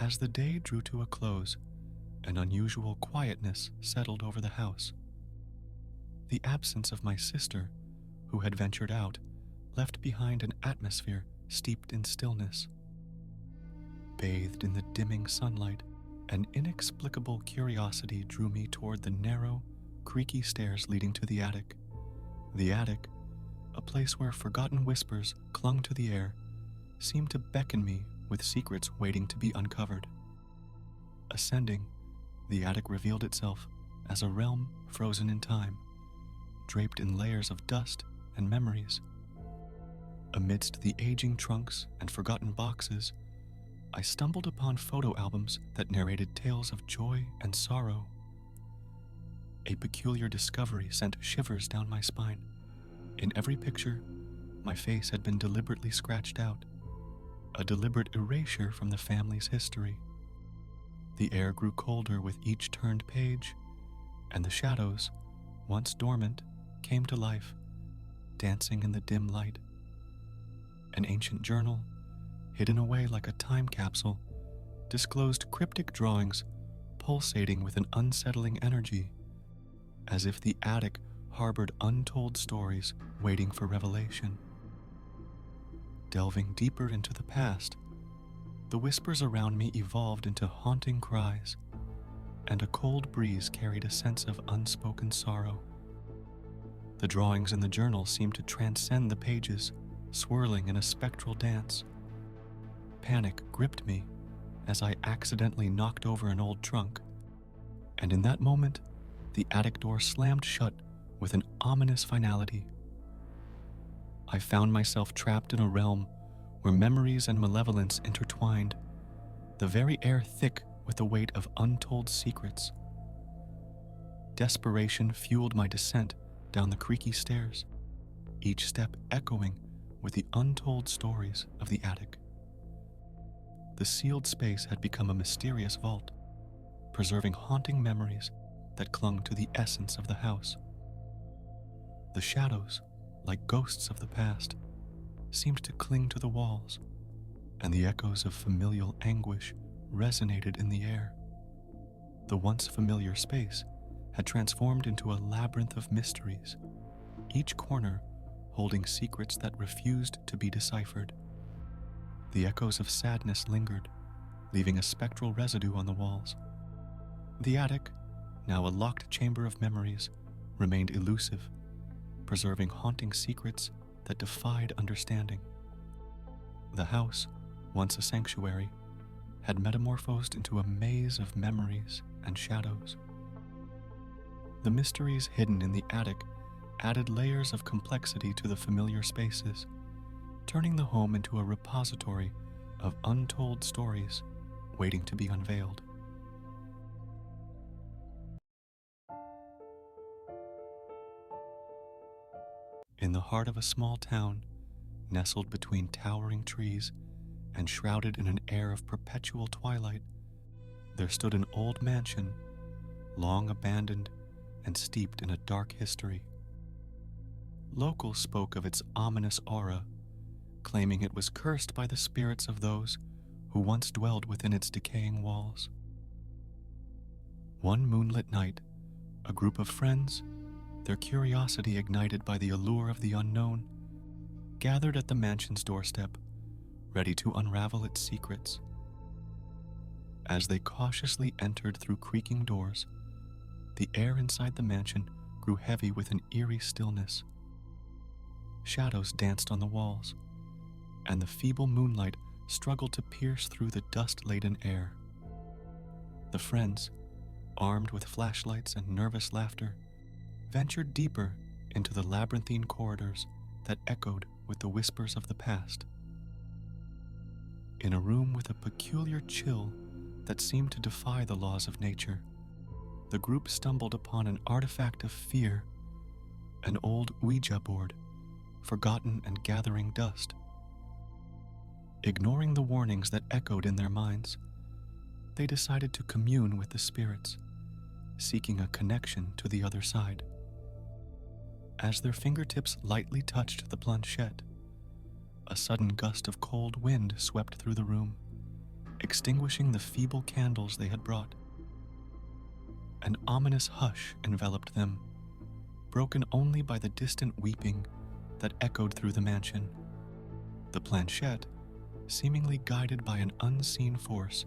As the day drew to a close, an unusual quietness settled over the house. The absence of my sister, who had ventured out, left behind an atmosphere steeped in stillness. Bathed in the dimming sunlight, an inexplicable curiosity drew me toward the narrow, creaky stairs leading to the attic. The attic, a place where forgotten whispers clung to the air, seemed to beckon me with secrets waiting to be uncovered. Ascending, the attic revealed itself as a realm frozen in time, draped in layers of dust and memories. Amidst the aging trunks and forgotten boxes, I stumbled upon photo albums that narrated tales of joy and sorrow. A peculiar discovery sent shivers down my spine. In every picture, my face had been deliberately scratched out, a deliberate erasure from the family's history. The air grew colder with each turned page, and the shadows, once dormant, came to life, dancing in the dim light. An ancient journal, hidden away like a time capsule, disclosed cryptic drawings pulsating with an unsettling energy, as if the attic harbored untold stories waiting for revelation. Delving deeper into the past, the whispers around me evolved into haunting cries, and a cold breeze carried a sense of unspoken sorrow. The drawings in the journal seemed to transcend the pages, swirling in a spectral dance. Panic gripped me as I accidentally knocked over an old trunk, and in that moment, the attic door slammed shut with an ominous finality. I found myself trapped in a realm where memories and malevolence intertwined, the very air thick with the weight of untold secrets. Desperation fueled my descent down the creaky stairs, each step echoing with the untold stories of the attic. The sealed space had become a mysterious vault, preserving haunting memories that clung to the essence of the house. The shadows, like ghosts of the past, seemed to cling to the walls, and the echoes of familial anguish resonated in the air. The once familiar space had transformed into a labyrinth of mysteries, each corner holding secrets that refused to be deciphered. The echoes of sadness lingered, leaving a spectral residue on the walls. The attic, now a locked chamber of memories, remained elusive, preserving haunting secrets that defied understanding. The house, once a sanctuary, had metamorphosed into a maze of memories and shadows. The mysteries hidden in the attic added layers of complexity to the familiar spaces, turning the home into a repository of untold stories waiting to be unveiled. In the heart of a small town, nestled between towering trees and shrouded in an air of perpetual twilight, there stood an old mansion, long abandoned and steeped in a dark history. Locals spoke of its ominous aura, claiming it was cursed by the spirits of those who once dwelled within its decaying walls. One moonlit night, a group of friends, their curiosity ignited by the allure of the unknown, gathered at the mansion's doorstep, ready to unravel its secrets. As they cautiously entered through creaking doors, the air inside the mansion grew heavy with an eerie stillness. Shadows danced on the walls, and the feeble moonlight struggled to pierce through the dust-laden air. The friends, armed with flashlights and nervous laughter, ventured deeper into the labyrinthine corridors that echoed with the whispers of the past. In a room with a peculiar chill that seemed to defy the laws of nature, the group stumbled upon an artifact of fear, an old Ouija board, forgotten and gathering dust. Ignoring the warnings that echoed in their minds, they decided to commune with the spirits, seeking a connection to the other side. As their fingertips lightly touched the planchette, a sudden gust of cold wind swept through the room, extinguishing the feeble candles they had brought. An ominous hush enveloped them, broken only by the distant weeping that echoed through the mansion. The planchette, seemingly guided by an unseen force,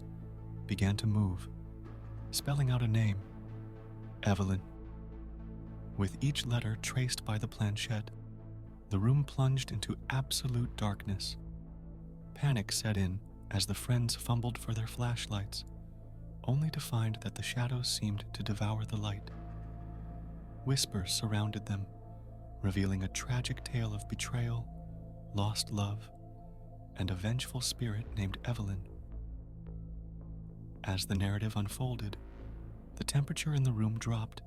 began to move, spelling out a name, Evelyn. With each letter traced by the planchette, the room plunged into absolute darkness. Panic set in as the friends fumbled for their flashlights, only to find that the shadows seemed to devour the light. Whispers surrounded them, revealing a tragic tale of betrayal, lost love, and a vengeful spirit named Evelyn. As the narrative unfolded, the temperature in the room dropped,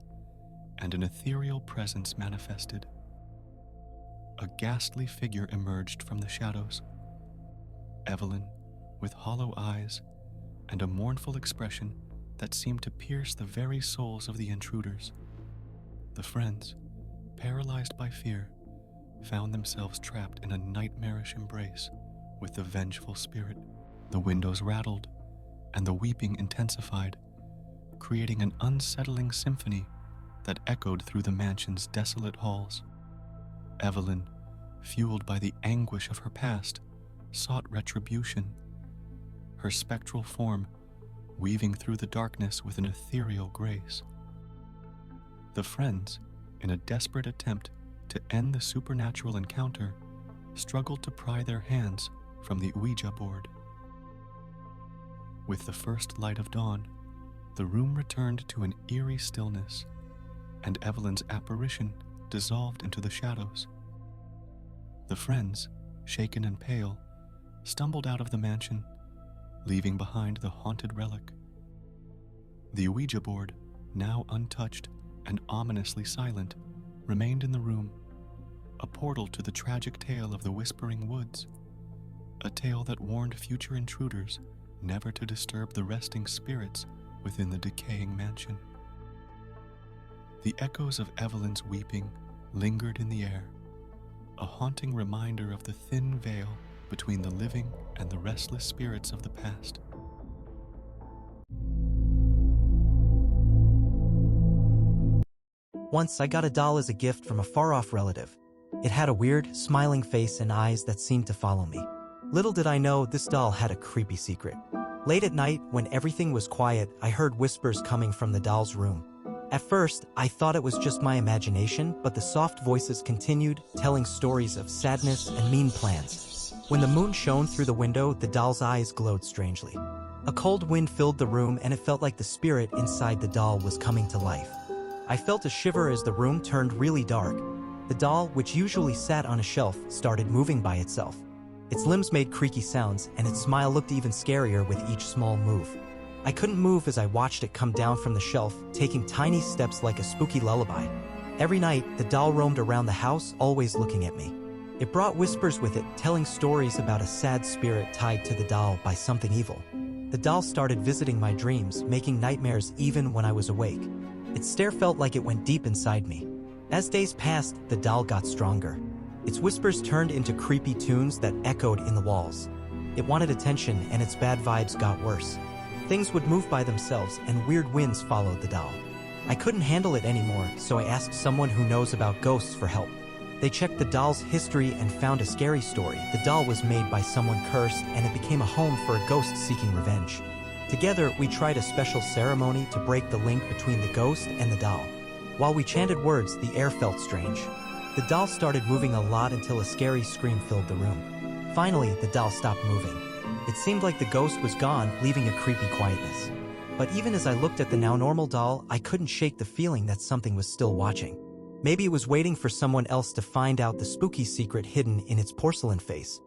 and an ethereal presence manifested. A ghastly figure emerged from the shadows. Evelyn, with hollow eyes and a mournful expression that seemed to pierce the very souls of the intruders. The friends, paralyzed by fear, found themselves trapped in a nightmarish embrace with the vengeful spirit. The windows rattled, and the weeping intensified, creating an unsettling symphony that echoed through the mansion's desolate halls. Evelyn, fueled by the anguish of her past, sought retribution, her spectral form weaving through the darkness with an ethereal grace. The friends, in a desperate attempt to end the supernatural encounter, struggled to pry their hands from the Ouija board. With the first light of dawn, the room returned to an eerie stillness, and Evelyn's apparition dissolved into the shadows. The friends, shaken and pale, stumbled out of the mansion, leaving behind the haunted relic. The Ouija board, now untouched and ominously silent, remained in the room, a portal to the tragic tale of the Whispering Woods, a tale that warned future intruders never to disturb the resting spirits within the decaying mansion. The echoes of Evelyn's weeping lingered in the air, a haunting reminder of the thin veil between the living and the restless spirits of the past. Once I got a doll as a gift from a far-off relative. It had a weird, smiling face and eyes that seemed to follow me. Little did I know this doll had a creepy secret. Late at night, when everything was quiet, I heard whispers coming from the doll's room. At first, I thought it was just my imagination, but the soft voices continued, telling stories of sadness and mean plans. When the moon shone through the window, the doll's eyes glowed strangely. A cold wind filled the room, and it felt like the spirit inside the doll was coming to life. I felt a shiver as the room turned really dark. The doll, which usually sat on a shelf, started moving by itself. Its limbs made creaky sounds, and its smile looked even scarier with each small move. I couldn't move as I watched it come down from the shelf, taking tiny steps like a spooky lullaby. Every night, the doll roamed around the house, always looking at me. It brought whispers with it, telling stories about a sad spirit tied to the doll by something evil. The doll started visiting my dreams, making nightmares even when I was awake. Its stare felt like it went deep inside me. As days passed, the doll got stronger. Its whispers turned into creepy tunes that echoed in the walls. It wanted attention, and its bad vibes got worse. Things would move by themselves, and weird winds followed the doll. I couldn't handle it anymore, so I asked someone who knows about ghosts for help. They checked the doll's history and found a scary story. The doll was made by someone cursed, and it became a home for a ghost seeking revenge. Together, we tried a special ceremony to break the link between the ghost and the doll. While we chanted words, the air felt strange. The doll started moving a lot until a scary scream filled the room. Finally, the doll stopped moving. It seemed like the ghost was gone, leaving a creepy quietness. But even as I looked at the now normal doll, I couldn't shake the feeling that something was still watching. Maybe it was waiting for someone else to find out the spooky secret hidden in its porcelain face.